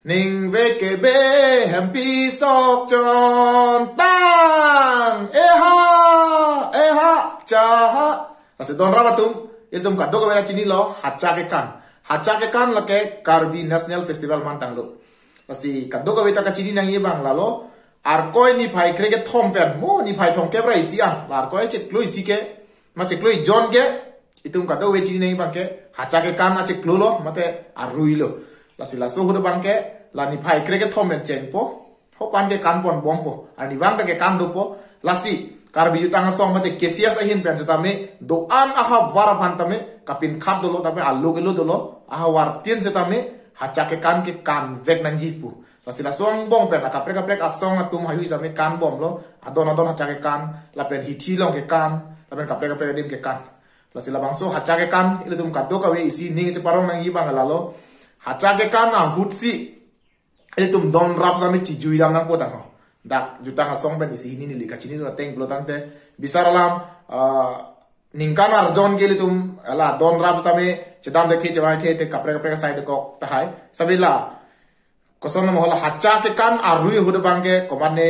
ning ve ke be hampi sok jon tang eha cha ase don rabatum iltum kaddo ka bela chini lo hacha ke kan la ke Karbi National Festival mantang lo asi kaddo ka beta ka chini nang ye bang la lo ar koi ni phai kre ke thom pen mo ni phai thom ke brai si an lar koi che kloi si ke ma che kloi jon ke itum kaddo we chini nang bang ke hacha ke kan ma che klo lo mate arui lo lasi la so hu bang ke la ni phai kre ke thom pen chen po ho pan ke kan pon bom po ani wang ke kan do po lasi Karbi jutang song mate kesias ahin pen setame do an aha war phan tame kapin khat dolo tame allu ke lo dolo aha war tin setame hacha ke kan vek nan ji pu lasi la song bong pen kapre asong atum hayu same kan bom lo adon hacha ke kan la pen hithi long ke kan la pen kapre dim ke kan lasi la bangso hacha ke kan ile tum kaddo ka we isi ning che parong nang i bang la lo hacha ke kan na hutsi ile tum don rap same ti jui dam nang po tang dak jutang song ben isi ni li ka chini na teng blo tang te bisaralam ningkan ar jon gele tum ala don rap tame chedam de ke chawai the te kapre side ko ta hai sabila koson mo hola hacha ke kan arui hu de bangke komane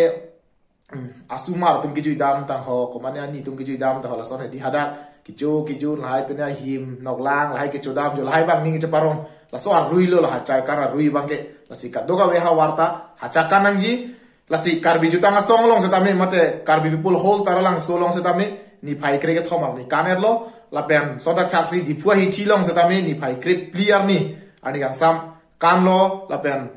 asumar tum ki dam tang ho komane ani tum ki dam ta hola son di hada kijo lai pena him noklang lai ke chodam jo lai bang ning che parong la so arui lo la hacha kan arui bangke la sika doga we ha warta hacha kan angji lasi Karbi jutang song long setame mate Karbi people hol taralang so long setame ni phai kre ke thomar ni kaner lo la pen soda taxi di phua hi thi long setame ni phai kre clear ni ani gang sam kan lo la pen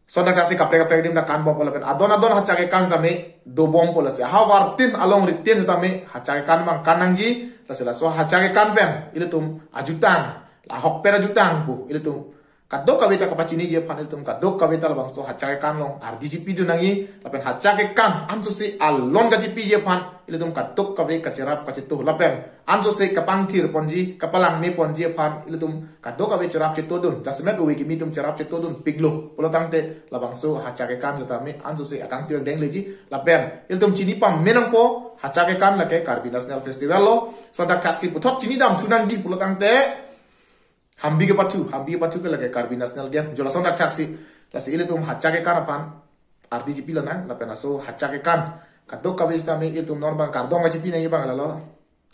soda taxi kapre dim na kan bom la pen adon hacha ke kan same do bom pola se ha war tin along ritin setame hacha ke kan bang kanang ji la so hacha ke kan pen ile tum ajutang la hok pera jutang bu ile tum kadok kabeta kapachini je panel tum kadok kabeta labang so hacha ke kan long RDGP du nangi lapen hacha ke kan anso se along ga GP je pan ile tum kadok kabe kacerap kacetu lapen anso se kapang thir ponji kapalang me ponji pan ile tum kadok kabe cerap cetu dun jasmet uwe kimi tum cerap cetu dun piglo polotang te labang so hacha ke kan setame anso se akang tiang deng leji lapen ile tum chini pam menang po hacha ke kan la ke Karbi National Festival lo sondak taksi puthok chini dam thunang di polotang te hambi ke patu ke lage Karbi National Game jola sonda taksi lasi ile tum hacha ke kan apan RDGP lana la pena so hacha ke kan kadok ka besta me il tum normal kardong GP na ibang la lo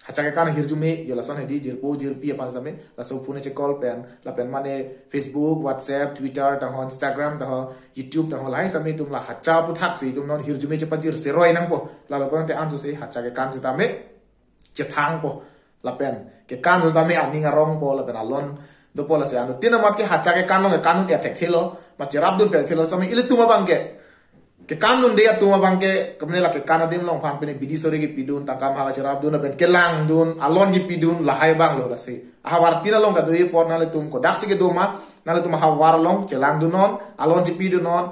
hacha ke kan hirjume jola son di jirpi apan same la so pune che call pen la pen mane Facebook WhatsApp Twitter ta Instagram ta YouTube ta lai same tum la hacha pu taksi tum non hirjume che pajir seroi nang po la pon te ansu se hacha ke kan sitame che thang po la pen ke kan sitame aninga rong po la pen alon do pola se anu tina mat ke hacha ke kanong ke kanun attack thelo ma cherap dun per thelo sami ile tuma bangke ke kanun de tuma bangke kamne la ke kanadim long phang pene bidi sore ke pidun tangkam ha cherap dun ben kelang dun alon ji pidun la hai bang lo la se ha war tina long ka do ye por na le tum ko daksi ke do ma na le tum ha war long chelang dun non alon ji pidun non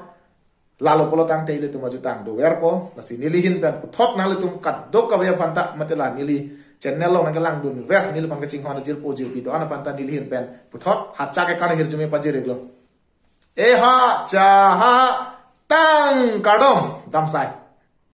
lalo polo tang te ile tuma jutang do wer po la se nilihin pen thot na le tum kat do ka ya phanta matela nili channel lo nang lang dun ver nil pang ching hona jil po jil pi to ana panta nil hin pen puthot hacha ke kan hir jume pajire glo e ha cha ha tang kadom dam sai